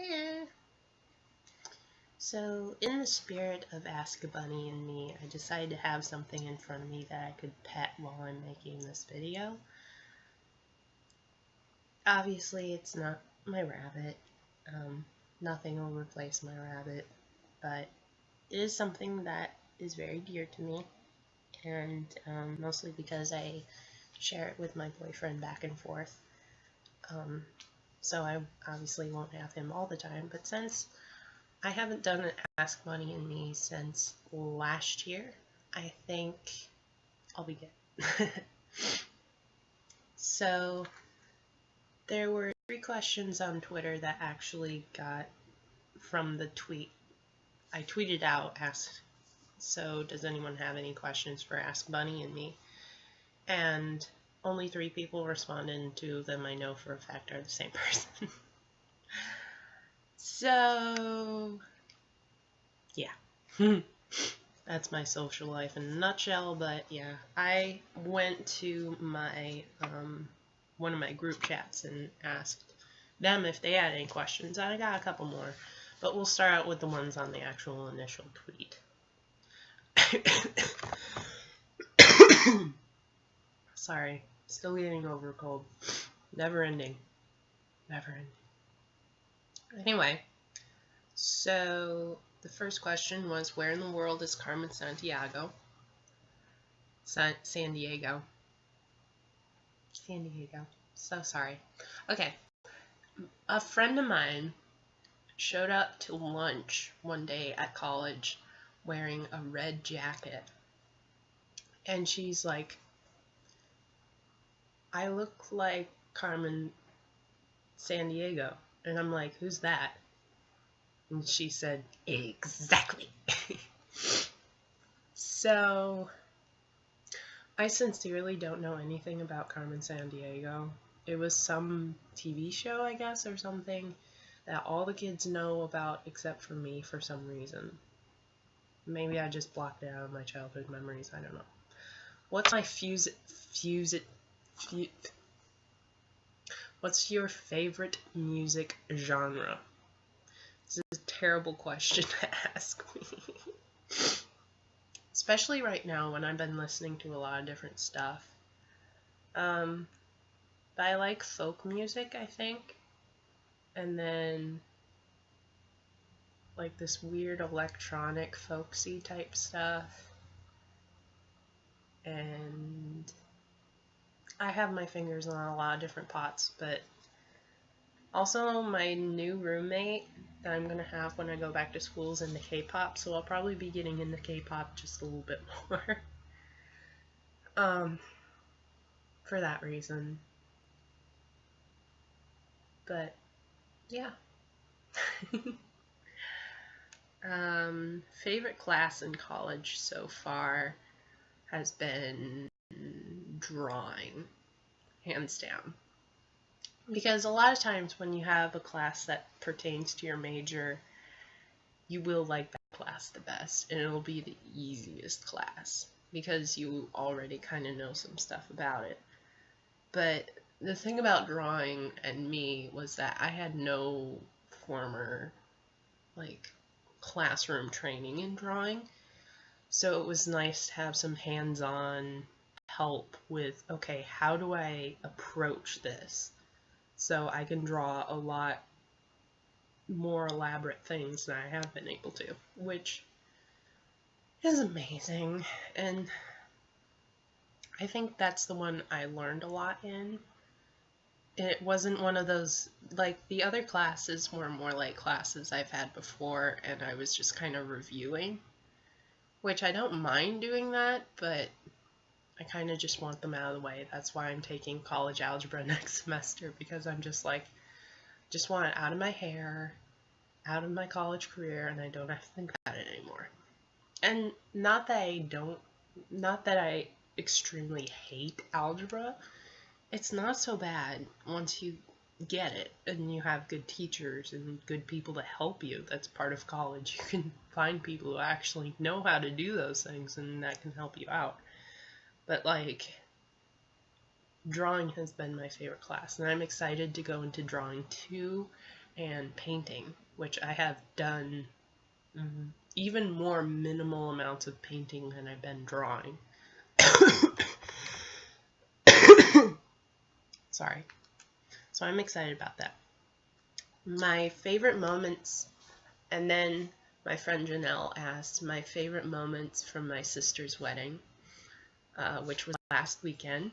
Eh. So, in the spirit of Ask a Bunny and me, I decided to have something in front of me that I could pet while I'm making this video. Obviously, it's not my rabbit. Nothing will replace my rabbit, but it is something that is very dear to me, and mostly because I share it with my boyfriend back and forth. So I obviously won't have him all the time, but since I haven't done an Ask Bunny and Me since last year, I think I'll be good. So there were 3 questions on Twitter that actually got from the tweet. I tweeted out, so does anyone have any questions for Ask Bunny and Me? And only 3 people responded, and 2 of them I know for a fact are the same person. So, yeah. That's my social life in a nutshell, but yeah. I went to my, one of my group chats and asked them if they had any questions, and I got a couple more. But we'll start out with the ones on the actual initial tweet. Sorry, still getting over a cold. Never ending. Never ending. Anyway, so the first question was, where in the world is Carmen Sandiego? San Diego. San Diego. So sorry. Okay. A friend of mine showed up to lunch one day at college wearing a red jacket. And she's like, I look like Carmen Sandiego. And I'm like, who's that? And she said, exactly. So, I sincerely don't know anything about Carmen Sandiego. It was some TV show, I guess, or something that all the kids know about except for me for some reason. Maybe I just blocked it out of my childhood memories, I don't know. What's my what's your favorite music genre? This is a terrible question to ask me. Especially right now when I've been listening to a lot of different stuff. But I like folk music, I think. And then like this weird electronic folksy type stuff. And I have my fingers on a lot of different pots, but also my new roommate that I'm gonna have when I go back to school is into K-pop, so I'll probably be getting into K-pop just a little bit more. For that reason. But yeah. Favorite class in college so far has been drawing, hands down. Because a lot of times when you have a class that pertains to your major, you will like that class the best, and it'll be the easiest class because you already kind of know some stuff about it. But the thing about drawing and me was that I had no former, like, classroom training in drawing. So it was nice to have some hands-on help with, okay, how do I approach this so I can draw a lot more elaborate things than I have been able to, which is amazing. And I think that's the one I learned a lot in. It wasn't one of those, like, the other classes were more like classes I've had before, and I was just kind of reviewing, which I don't mind doing that, but I kind of just want them out of the way. That's why I'm taking college algebra next semester, because I'm just like, just want it out of my hair, out of my college career, and I don't have to think about it anymore. And not that I extremely hate algebra. It's not so bad once you get it and you have good teachers and good people to help you. That's part of college. You can find people who actually know how to do those things, and that can help you out. But like, drawing has been my favorite class, and I'm excited to go into drawing 2 and painting, which I have done even more minimal amounts of painting than I've been drawing. Sorry. So I'm excited about that. My favorite moments, and then my friend Janelle asked my favorite moments from my sister's wedding, which was last weekend.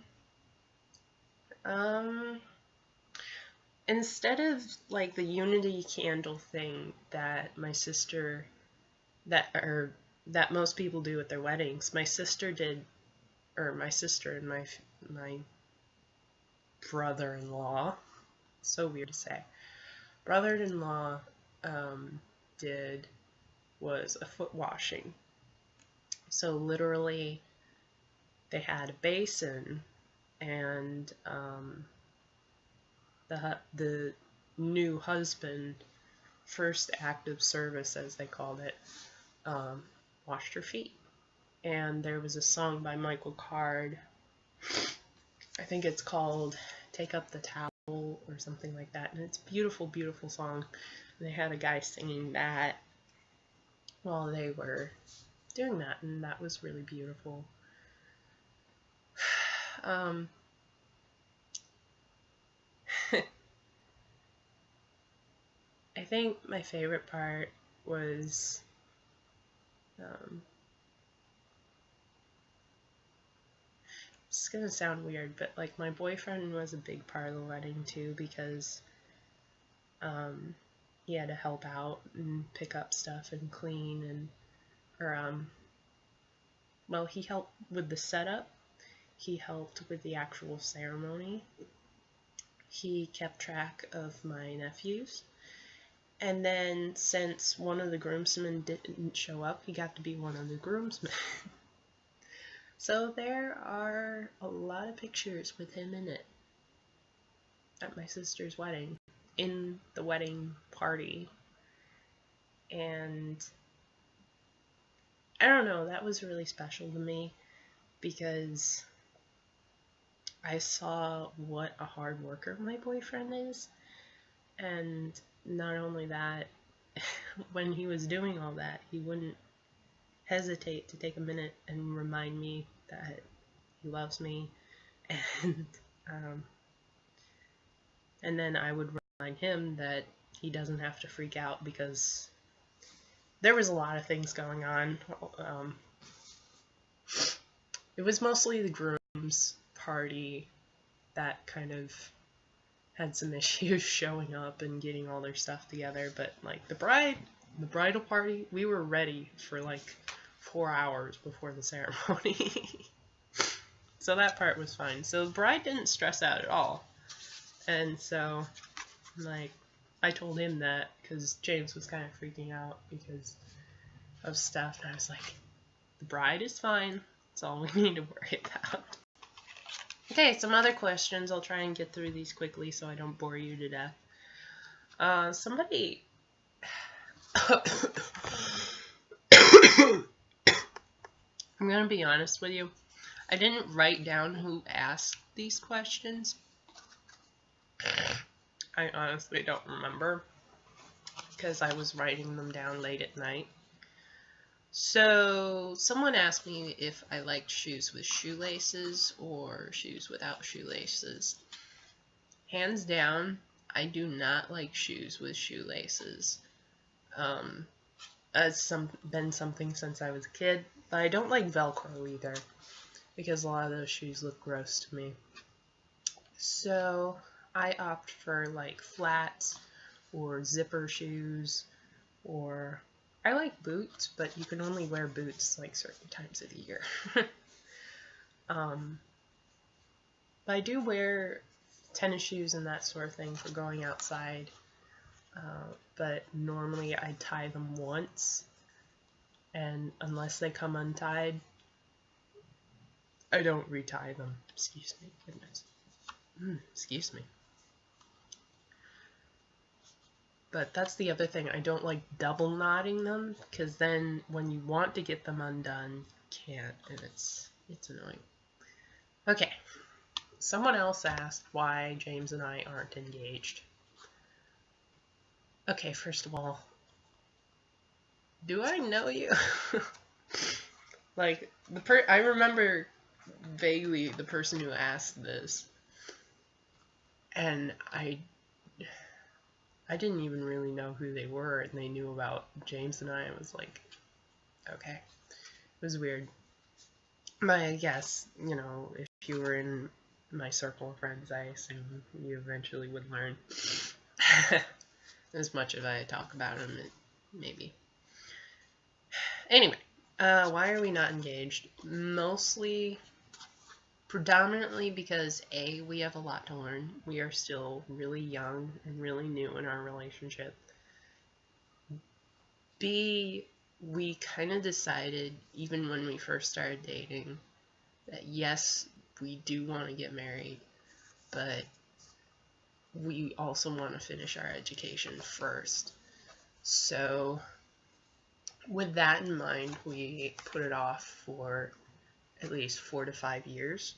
Instead of like the unity candle thing that my sister, that most people do at their weddings, my sister did, or my sister and my brother-in-law, so weird to say, brother-in-law did was a foot washing. So literally they had a basin, and the new husband, first act of service as they called it, washed her feet. And there was a song by Michael Card, I think it's called Take Up the Towel or something like that, and it's a beautiful, beautiful song. And they had a guy singing that while they were doing that, and that was really beautiful. I think my favorite part was it's gonna sound weird, but like my boyfriend was a big part of the wedding too, because he had to help out and pick up stuff and clean, and well, he helped with the setup, he helped with the actual ceremony, he kept track of my nephews, and then since one of the groomsmen didn't show up, he got to be one of the groomsmen. So there are a lot of pictures with him in it at my sister's wedding, in the wedding party, and I don't know, that was really special to me because I saw what a hard worker my boyfriend is, and not only that, when he was doing all that, he wouldn't hesitate to take a minute and remind me that he loves me, and then I would remind him that he doesn't have to freak out, because there was a lot of things going on. It was mostly the groom's party that kind of had some issues showing up and getting all their stuff together, but like the bridal party, we were ready for like 4 hours before the ceremony. So that part was fine. So the bride didn't stress out at all. And so, like, I told him that because James was kind of freaking out because of stuff, and I was like, the bride is fine. That's all we need to worry about. Okay, some other questions. I'll try and get through these quickly so I don't bore you to death. Somebody... I'm going to be honest with you. I didn't write down who asked these questions. I honestly don't remember because I was writing them down late at night. So, someone asked me if I liked shoes with shoelaces or shoes without shoelaces. Hands down, I do not like shoes with shoelaces. It's been something since I was a kid, but I don't like Velcro either, because a lot of those shoes look gross to me. So, I opt for like flats or zipper shoes, or I like boots, but you can only wear boots like certain times of the year. But I do wear tennis shoes and that sort of thing for going outside, but normally I tie them once, and unless they come untied, I don't retie them. Excuse me, goodness. Excuse me. But that's the other thing, I don't like double knotting them, because then when you want to get them undone, you can't, and it's annoying. Okay, someone else asked why James and I aren't engaged. Okay, first of all, do I know you? Like, I remember vaguely the person who asked this, and I didn't even really know who they were, and they knew about James and I was like, okay. It was weird. But I guess, if you were in my circle of friends, I assume you eventually would learn. As much as I talk about him, maybe. Anyway, why are we not engaged? Predominantly because A, we have a lot to learn. We are still really young and really new in our relationship. B, we kind of decided, even when we first started dating, that yes, we do want to get married, but we also want to finish our education first. So, with that in mind, we put it off for at least 4 to 5 years.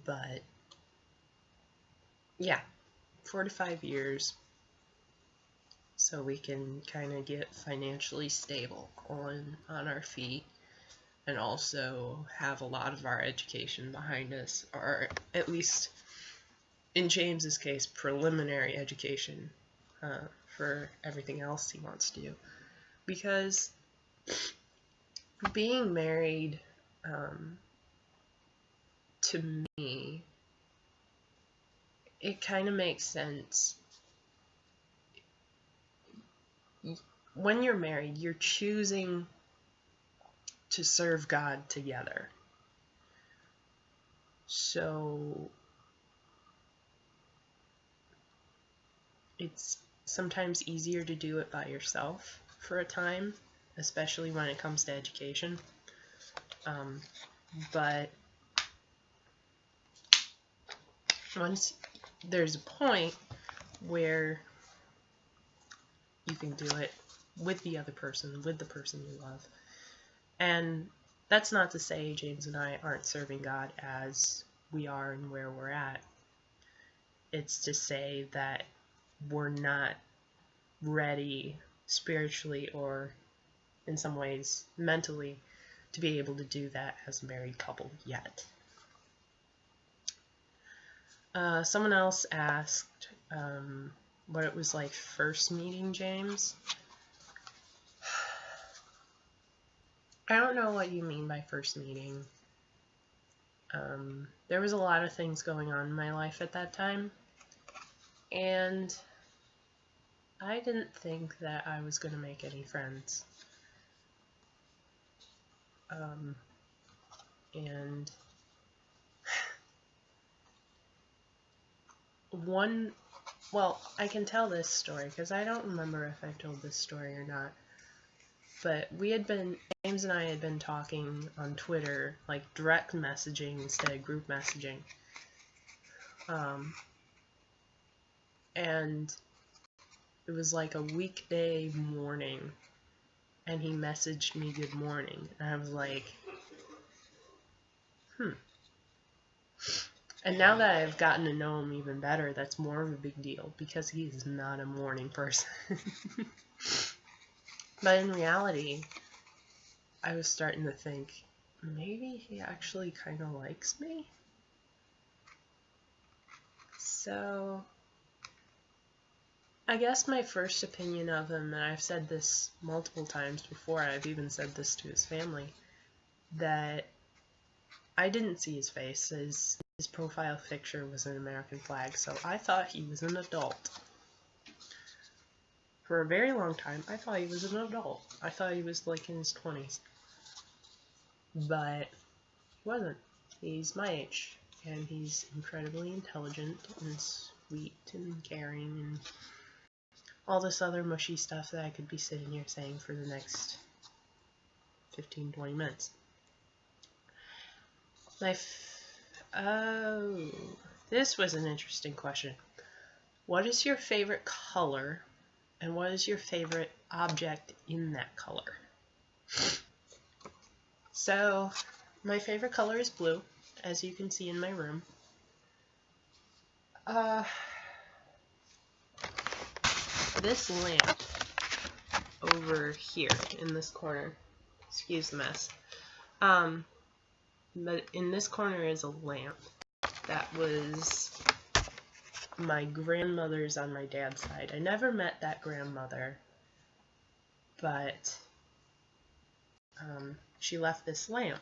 But yeah, 4 to 5 years so we can kind of get financially stable on our feet and also have a lot of our education behind us, or at least in James's case, preliminary education for everything else he wants to do. Because being married, to me, it kind of makes sense. When you're married, you're choosing to serve God together. So it's sometimes easier to do it by yourself for a time, especially when it comes to education. But once there's a point where you can do it with the other person, with the person you love. And that's not to say James and I aren't serving God as we are and where we're at. It's to say that we're not ready spiritually or in some ways mentally to be able to do that as a married couple yet. Someone else asked what it was like first meeting James. I don't know what you mean by first meeting. There was a lot of things going on in my life at that time, and I didn't think that I was going to make any friends. And I can tell this story because I don't remember if I've told this story or not. But James and I had been talking on Twitter, like direct messaging instead of group messaging. And it was like a weekday morning, and he messaged me good morning. And I was like, And now that I've gotten to know him even better, that's more of a big deal because he's not a morning person. But in reality, I was starting to think, maybe he actually kind of likes me? So, I guess my first opinion of him, and I've said this multiple times before, I've even said this to his family, that I didn't see his face. His profile picture was an American flag, so I thought he was an adult. For a very long time, I thought he was an adult. I thought he was like in his 20s. But he wasn't. He's my age, and he's incredibly intelligent and sweet and caring and all this other mushy stuff that I could be sitting here saying for the next 15-20 minutes. This was an interesting question. What is your favorite color And what is your favorite object in that color? So, my favorite color is blue, as you can see in my room. This lamp over here in this corner, excuse the mess, but in this corner is a lamp that was my grandmother's on my dad's side. I never met that grandmother, but she left this lamp,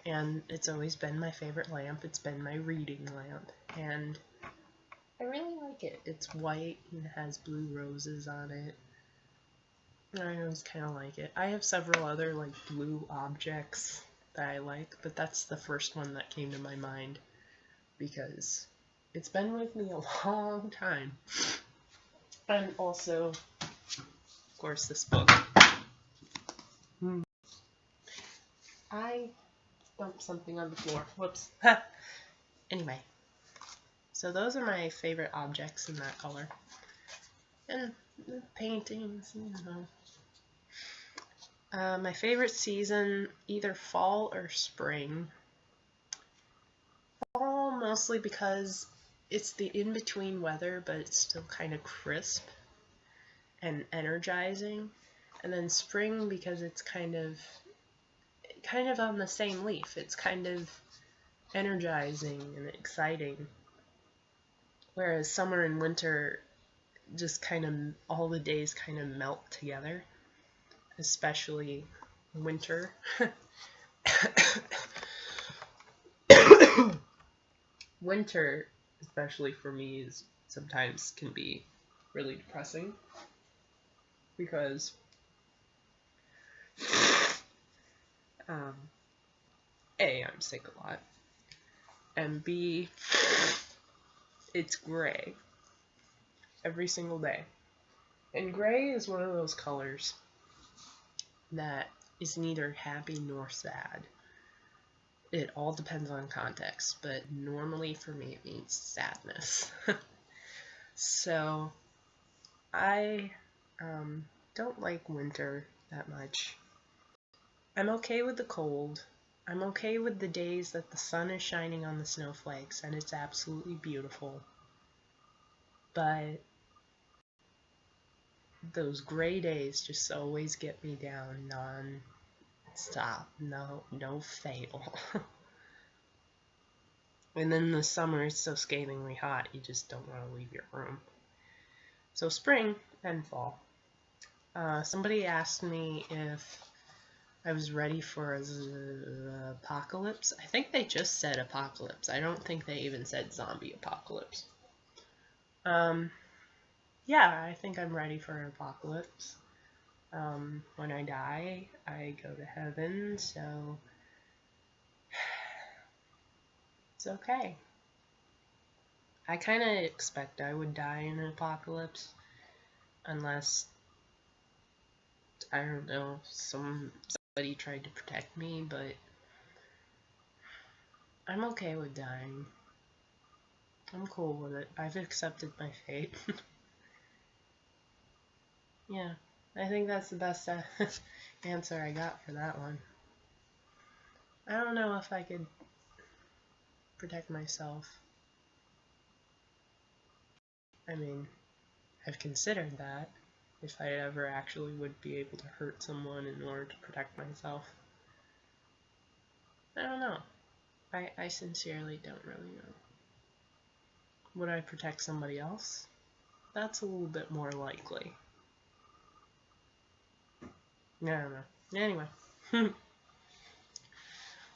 and it's always been my favorite lamp. It's been my reading lamp, and I really like it. It's white and has blue roses on it. I always kind of like it. I have several other like blue objects that I like, but that's the first one that came to my mind because it's been with me a long time. And also, of course, this book. I dumped something on the floor. Whoops. Anyway, so those are my favorite objects in that color. And the paintings, you know. My favorite season, either fall or spring. Fall mostly because it's the in-between weather, but it's still kind of crisp and energizing. And then spring because it's kind of on the same leaf. It's kind of energizing and exciting. Whereas summer and winter just kind of, all the days kind of melt together. Especially winter. Winter, especially for me, is sometimes can be really depressing because A, I'm sick a lot, and B, it's gray every single day. And gray is one of those colors that is neither happy nor sad. It all depends on context, but normally for me it means sadness. So I don't like winter that much. I'm okay with the cold. I'm okay with the days that the sun is shining on the snowflakes and it's absolutely beautiful. But those gray days just always get me down non-stop. No fail. And then in the summer it's so scathingly hot you just don't want to leave your room. So spring and fall. Somebody asked me if I was ready for the apocalypse. I think they just said apocalypse. I don't think they even said zombie apocalypse. Yeah, I think I'm ready for an apocalypse. When I die, I go to heaven, so it's okay. I kind of expect I would die in an apocalypse, unless, I don't know, somebody tried to protect me, but I'm okay with dying. I'm cool with it. I've accepted my fate. Yeah, I think that's the best answer I got for that one. I don't know if I could protect myself. I mean, I've considered that, if I ever actually would be able to hurt someone in order to protect myself. I don't know. I sincerely don't really know. Would I protect somebody else? That's a little bit more likely. I don't know. Anyway.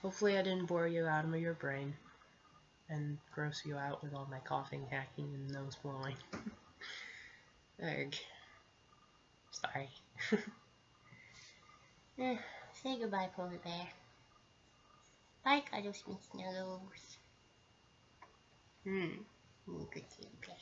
Hopefully I didn't bore you out of your brain and gross you out with all my coughing, hacking, and nose blowing. Ugh. Sorry. Say goodbye, polar bear. Bye, Cuddles and Snuggles. Hmm. Good to you, okay.